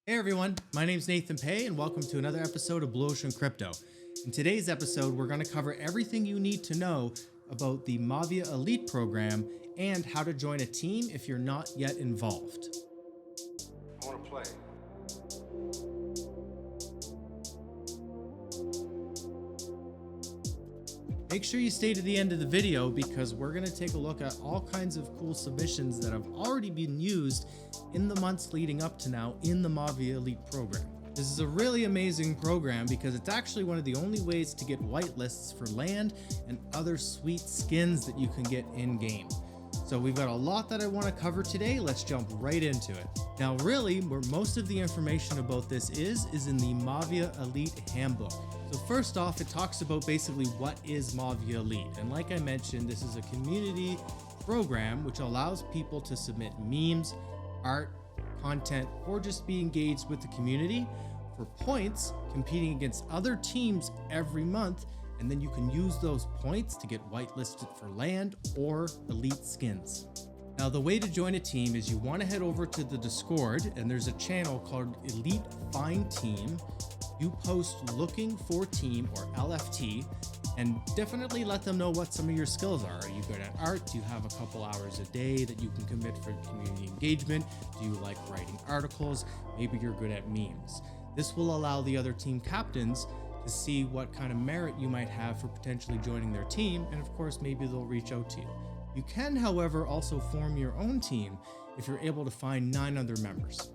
Hey everyone, my name's Nathan Pay and welcome to another episode of Blu Ocean Crypto. In today's episode, we're going to cover everything you need to know about the Mavia Elite program and how to join a team if you're not yet involved. I want to play. Make sure you stay to the end of the video because we're going to take a look at all kinds of cool submissions that have already been used in the months leading up to now in the Mavia Elite program. This is a really amazing program because it's actually one of the only ways to get whitelists for land and other sweet skins that you can get in-game. So we've got a lot that I want to cover today. Let's jump right into it. Now really, where most of the information about this is in the Mavia Elite Handbook. So first off, it talks about basically what is Mavia Elite. And like I mentioned, this is a community program which allows people to submit memes, art, content, or just be engaged with the community for points, competing against other teams every month, and then you can use those points to get whitelisted for land or elite skins. Now the way to join a team is you want to head over to the Discord, and there's a channel called Elite Find Team. You post looking for team or LFT, and definitely let them know what some of your skills are. Are you good at art? Do you have a couple hours a day that you can commit for community engagement? Do you like writing articles? Maybe you're good at memes. This will allow the other team captains to see what kind of merit you might have for potentially joining their team, and of course, maybe they'll reach out to you. You can, however, also form your own team if you're able to find 9 other members.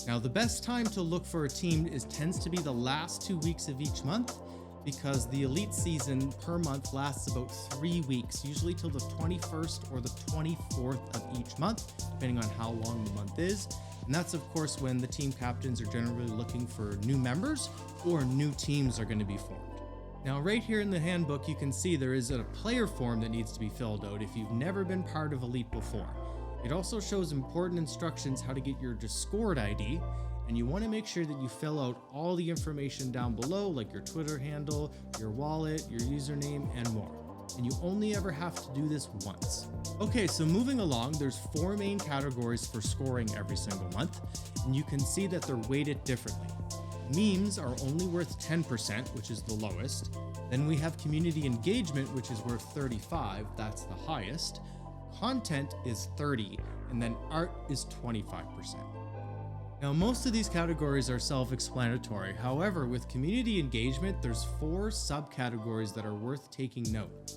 Now, the best time to look for a team tends to be the last 2 weeks of each month, because the elite season per month lasts about 3 weeks, usually till the 21st or the 24th of each month, depending on how long the month is. And that's of course when the team captains are generally looking for new members or new teams are going to be formed. Now right here in the handbook, you can see there is a player form that needs to be filled out if you've never been part of Elite before. It also shows important instructions how to get your Discord ID, and you want to make sure that you fill out all the information down below, like your Twitter handle, your wallet, your username, and more. And you only ever have to do this once. Okay, so moving along, there's 4 main categories for scoring every single month, and you can see that they're weighted differently. Memes are only worth 10%, which is the lowest. Then we have community engagement, which is worth 35, that's the highest. Content is 30, and then art is 25%. Now, most of these categories are self-explanatory. However, with community engagement, there's 4 subcategories that are worth taking note.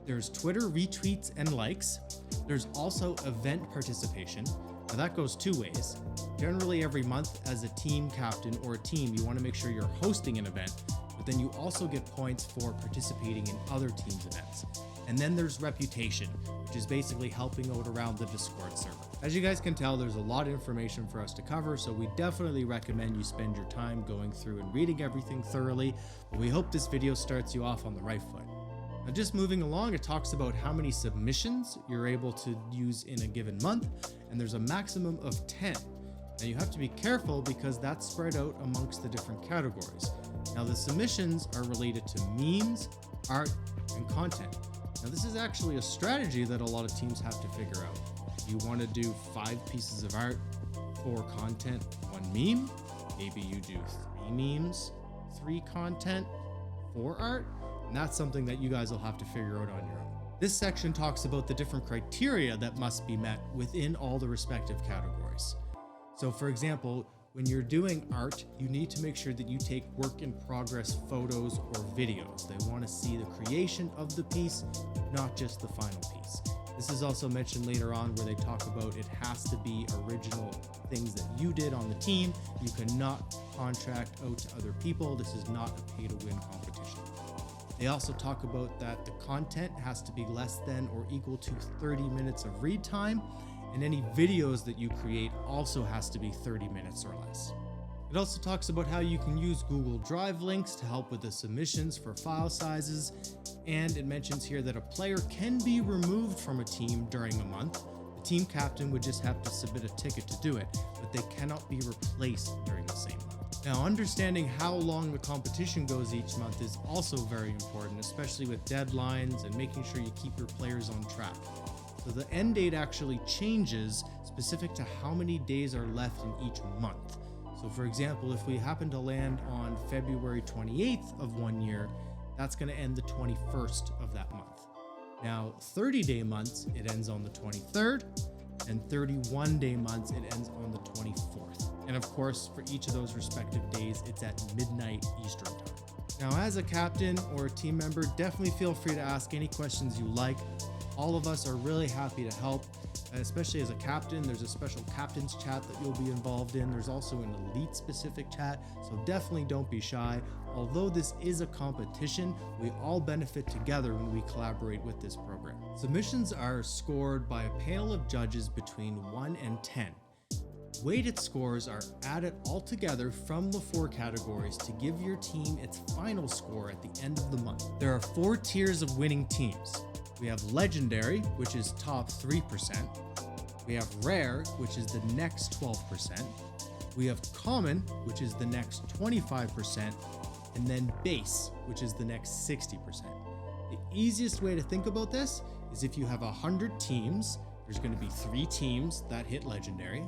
There's Twitter retweets and likes. There's also event participation. Now that goes 2 ways. Generally every month as a team captain or a team, you want to make sure you're hosting an event, but then you also get points for participating in other teams' events. And then there's reputation, which is basically helping out around the Discord server. As you guys can tell, there's a lot of information for us to cover, so we definitely recommend you spend your time going through and reading everything thoroughly, but we hope this video starts you off on the right foot. Now just moving along, it talks about how many submissions you're able to use in a given month, and there's a maximum of 10. Now you have to be careful because that's spread out amongst the different categories. Now the submissions are related to memes, art, and content. Now this is actually a strategy that a lot of teams have to figure out. You want to do 5 pieces of art, 4 content, 1 meme. Maybe you do 3 memes, 3 content, 4 art. And that's something that you guys will have to figure out on your own. This section talks about the different criteria that must be met within all the respective categories. So for example, when you're doing art, you need to make sure that you take work in progress photos or videos. They want to see the creation of the piece, not just the final piece. This is also mentioned later on where they talk about it has to be original things that you did on the team. You cannot contract out to other people. This is not a pay-to-win competition. They also talk about that the content has to be less than or equal to 30 minutes of read time, and any videos that you create also has to be 30 minutes or less. It also talks about how you can use Google Drive links to help with the submissions for file sizes, and it mentions here that a player can be removed from a team during a month. The team captain would just have to submit a ticket to do it, but they cannot be replaced during the same month. Now, understanding how long the competition goes each month is also very important, especially with deadlines and making sure you keep your players on track. So the end date actually changes specific to how many days are left in each month. So So for example, if we happen to land on February 28th of one year, that's going to end the 21st of that month. Now, 30-day months, it ends on the 23rd, and 31-day months, it ends on the 24th. And of course, for each of those respective days, it's at midnight Eastern time. Now, as a captain or a team member, definitely feel free to ask any questions you like. All of us are really happy to help, especially as a captain. There's a special captain's chat that you'll be involved in. There's also an elite specific chat, so definitely don't be shy. Although this is a competition, we all benefit together when we collaborate with this program. Submissions are scored by a panel of judges between 1 and 10. Weighted scores are added all together from the 4 categories to give your team its final score at the end of the month. There are 4 tiers of winning teams. We have Legendary, which is top 3%. We have Rare, which is the next 12%. We have Common, which is the next 25%. And then Base, which is the next 60%. The easiest way to think about this is if you have 100 teams, there's going to be 3 teams that hit Legendary.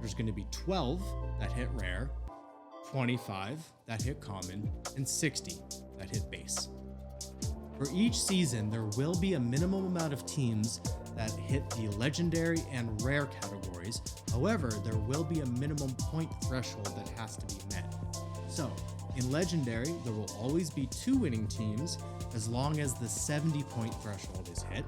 There's going to be 12 that hit Rare, 25 that hit Common, and 60 that hit Base. For each season, there will be a minimum amount of teams that hit the Legendary and Rare categories. However, there will be a minimum point threshold that has to be met. So, in Legendary, there will always be 2 winning teams as long as the 70-point threshold is hit.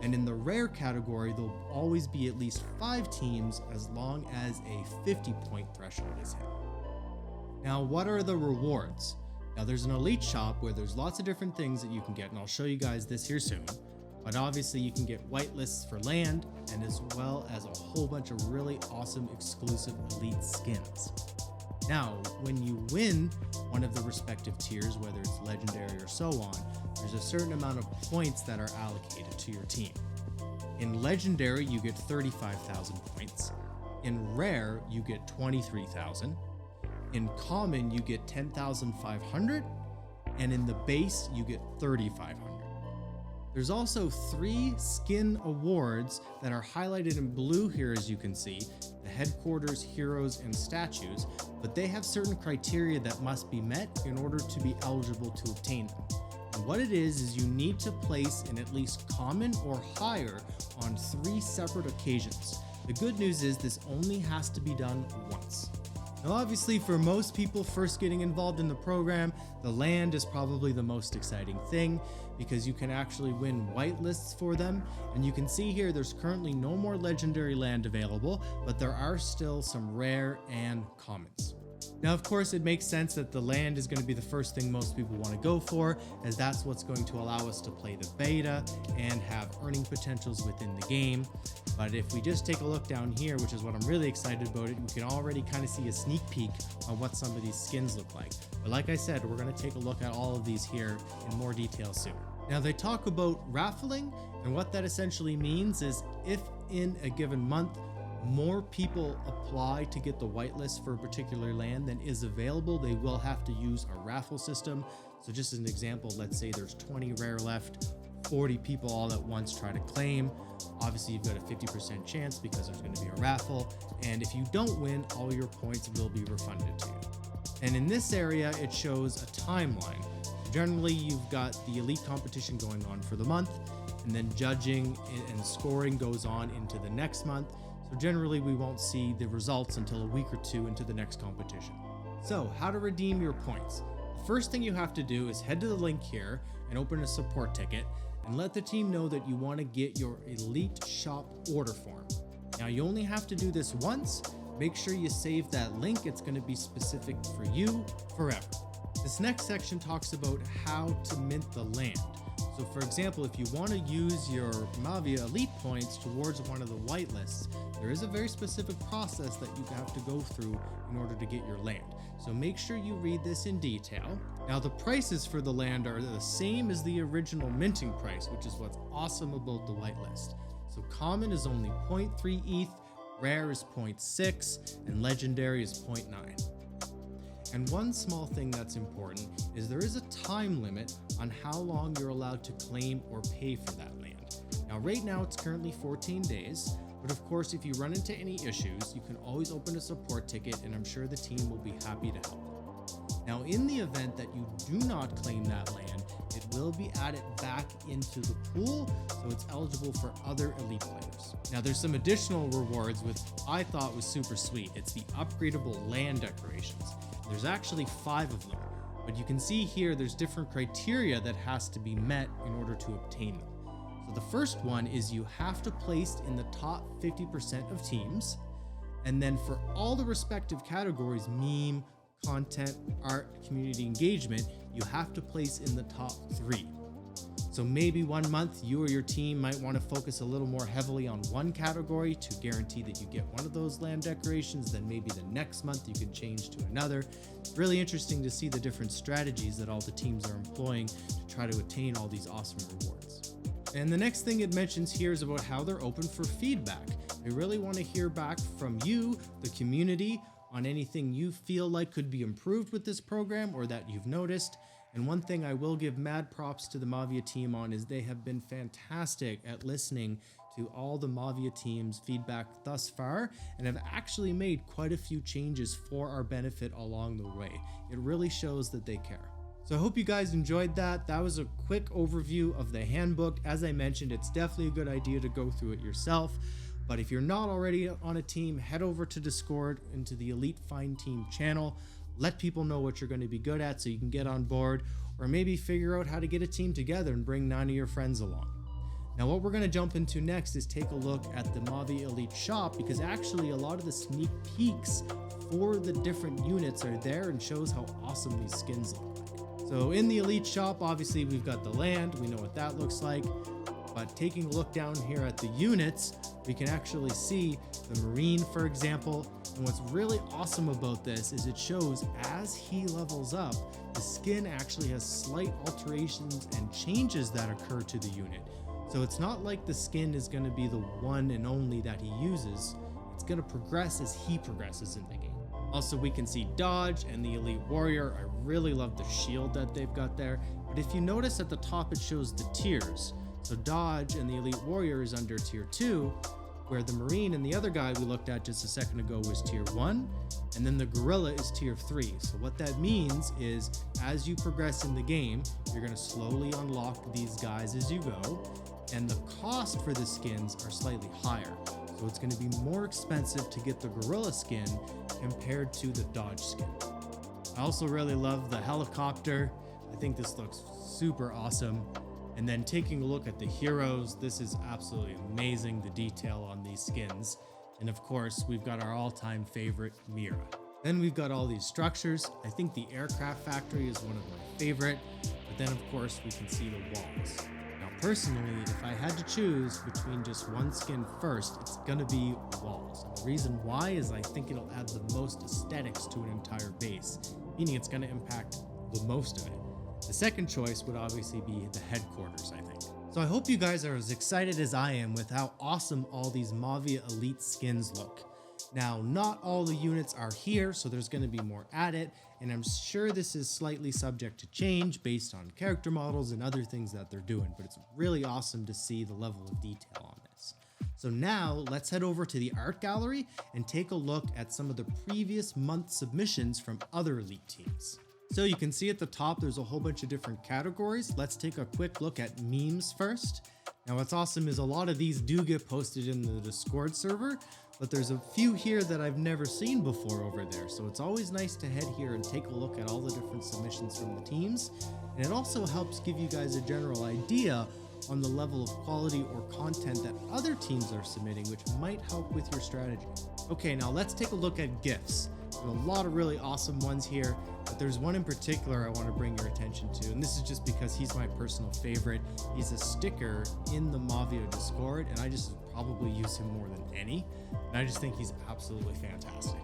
And in the Rare category, there'll always be at least 5 teams as long as a 50-point threshold is hit. Now, what are the rewards? Now, there's an elite shop where there's lots of different things that you can get, and I'll show you guys this here soon. But obviously, you can get whitelists for land, and as well as a whole bunch of really awesome exclusive elite skins. Now, when you win one of the respective tiers, whether it's Legendary or so on, there's a certain amount of points that are allocated to your team. In Legendary, you get 35,000 points. In Rare, you get 23,000. In Common, you get 10,500. And in the Base, you get 3,500. There's also 3 skin awards that are highlighted in blue here, as you can see, the headquarters, heroes, and statues, but they have certain criteria that must be met in order to be eligible to obtain them. And what it is you need to place in at least common or higher on 3 separate occasions. The good news is this only has to be done once. Now, obviously, for most people first getting involved in the program, the land is probably the most exciting thing because you can actually win whitelists for them. And you can see here there's currently no more legendary land available, but there are still some rare and commons. Now, of course, it makes sense that the land is going to be the first thing most people want to go for, as that's what's going to allow us to play the beta and have earning potentials within the game. But if we just take a look down here, which is what I'm really excited about, we can already kind of see a sneak peek on what some of these skins look like. But like I said, we're going to take a look at all of these here in more detail soon. Now, they talk about raffling, and what that essentially means is if in a given month, more people apply to get the whitelist for a particular land than is available, they will have to use a raffle system. So just as an example, let's say there's 20 rare left, 40 people all at once try to claim. Obviously, you've got a 50% chance because there's going to be a raffle. And if you don't win, all your points will be refunded to you. And in this area, it shows a timeline. Generally, you've got the elite competition going on for the month, and then judging and scoring goes on into the next month. So generally, we won't see the results until a week or 2 into the next competition. So how to redeem your points. The first thing you have to do is head to the link here and open a support ticket and let the team know that you want to get your elite shop order form. Now, you only have to do this once. Make sure you save that link. It's going to be specific for you forever. This next section talks about how to mint the land. So for example, if you want to use your Mavia Elite points towards one of the whitelists, there is a very specific process that you have to go through in order to get your land. So make sure you read this in detail. Now, the prices for the land are the same as the original minting price, which is what's awesome about the whitelist. So common is only 0.3 ETH, rare is 0.6, and legendary is 0.9. And one small thing that's important is there is a time limit on how long you're allowed to claim or pay for that land. Now, right now it's currently 14 days, But of course, if you run into any issues, you can always open a support ticket and I'm sure the team will be happy to help. Now, in the event that you do not claim that land, it will be added back into the pool, so it's eligible for other elite players. Now, there's some additional rewards which I thought was super sweet. It's the upgradable land decorations. There's actually 5 of them, but you can see here there's different criteria that has to be met in order to obtain them. So the first one is you have to place in the top 50% of teams, and then for all the respective categories, meme, content, art, community engagement, you have to place in the top 3. So maybe one month you or your team might want to focus a little more heavily on one category to guarantee that you get one of those land decorations, then maybe the next month you can change to another. It's really interesting to see the different strategies that all the teams are employing to try to attain all these awesome rewards. And the next thing it mentions here is about how they're open for feedback. They really want to hear back from you, the community, on anything you feel like could be improved with this program or that you've noticed. And one thing I will give mad props to the Mavia team on is they have been fantastic at listening to all the Mavia team's feedback thus far and have actually made quite a few changes for our benefit along the way. It really shows that they care. So I hope you guys enjoyed that. That was a quick overview of the handbook. As I mentioned, it's definitely a good idea to go through it yourself. But if you're not already on a team, head over to Discord into the Elite Find Team channel. Let people know what you're going to be good at so you can get on board, or maybe figure out how to get a team together and bring 9 of your friends along. Now, what we're going to jump into next is take a look at the Mavia Elite shop, because actually a lot of the sneak peeks for the different units are there and shows how awesome these skins look like. So in the Elite shop, obviously we've got the land. We know what that looks like. But taking a look down here at the units, we can actually see the Marine, for example. And what's really awesome about this is it shows as he levels up, the skin actually has slight alterations and changes that occur to the unit. So it's not like the skin is going to be the one and only that he uses. It's going to progress as he progresses in the game. Also, we can see Dodge and the Elite Warrior. I really love the shield that they've got there. But if you notice at the top, it shows the tiers. So Dodge and the Elite Warrior is under tier 2, where the Marine and the other guy we looked at just a second ago was tier 1, and then the Gorilla is tier 3. So what that means is as you progress in the game, you're going to slowly unlock these guys as you go, and the cost for the skins are slightly higher. So it's going to be more expensive to get the Gorilla skin compared to the Dodge skin. I also really love the helicopter. I think this looks super awesome. And then taking a look at the heroes, this is absolutely amazing, the detail on these skins. And of course, we've got our all-time favorite, Mira. Then we've got all these structures. I think the aircraft factory is one of my favorite, but then of course we can see the walls. Now personally, if I had to choose between just one skin first, it's gonna be walls. And the reason why is I think it'll add the most aesthetics to an entire base, meaning it's gonna impact the most of it. The second choice would obviously be the headquarters, I think. So I hope you guys are as excited as I am with how awesome all these Mavia Elite skins look. Now, not all the units are here, so there's going to be more added, and I'm sure this is slightly subject to change based on character models and other things that they're doing, but it's really awesome to see the level of detail on this. So now let's head over to the art gallery and take a look at some of the previous month submissions from other Elite teams. So you can see at the top, there's a whole bunch of different categories. Let's take a quick look at memes first. Now what's awesome is a lot of these do get posted in the Discord server, but there's a few here that I've never seen before over there. So it's always nice to head here and take a look at all the different submissions from the teams. And it also helps give you guys a general idea on the level of quality or content that other teams are submitting, which might help with your strategy. Okay, now let's take a look at GIFs. There's a lot of really awesome ones here, but there's one in particular I want to bring your attention to, and this is just because he's my personal favorite. He's a sticker in the Mavia Discord, and I just probably use him more than any, and I just think he's absolutely fantastic.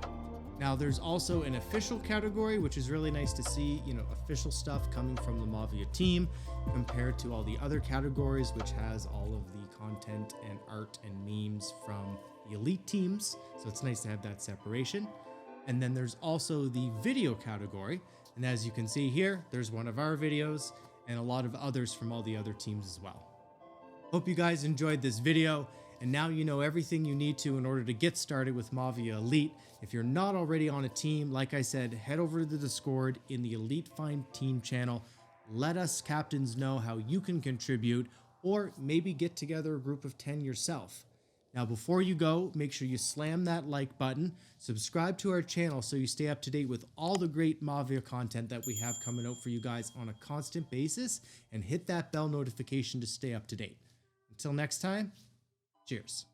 Now there's also an official category, which is really nice to see, official stuff coming from the Mavia team compared to all the other categories, which has all of the content and art and memes from the Elite teams. So it's nice to have that separation. And then there's also the video category. And as you can see here, there's one of our videos and a lot of others from all the other teams as well. Hope you guys enjoyed this video. And now you know everything you need to in order to get started with Mavia Elite. If you're not already on a team, like I said, head over to the Discord in the Elite Find Team channel. Let us captains know how you can contribute, or maybe get together a group of 10 yourself. Now, before you go, make sure you slam that like button, subscribe to our channel so you stay up to date with all the great Mavia content that we have coming out for you guys on a constant basis, and hit that bell notification to stay up to date. Until next time, cheers.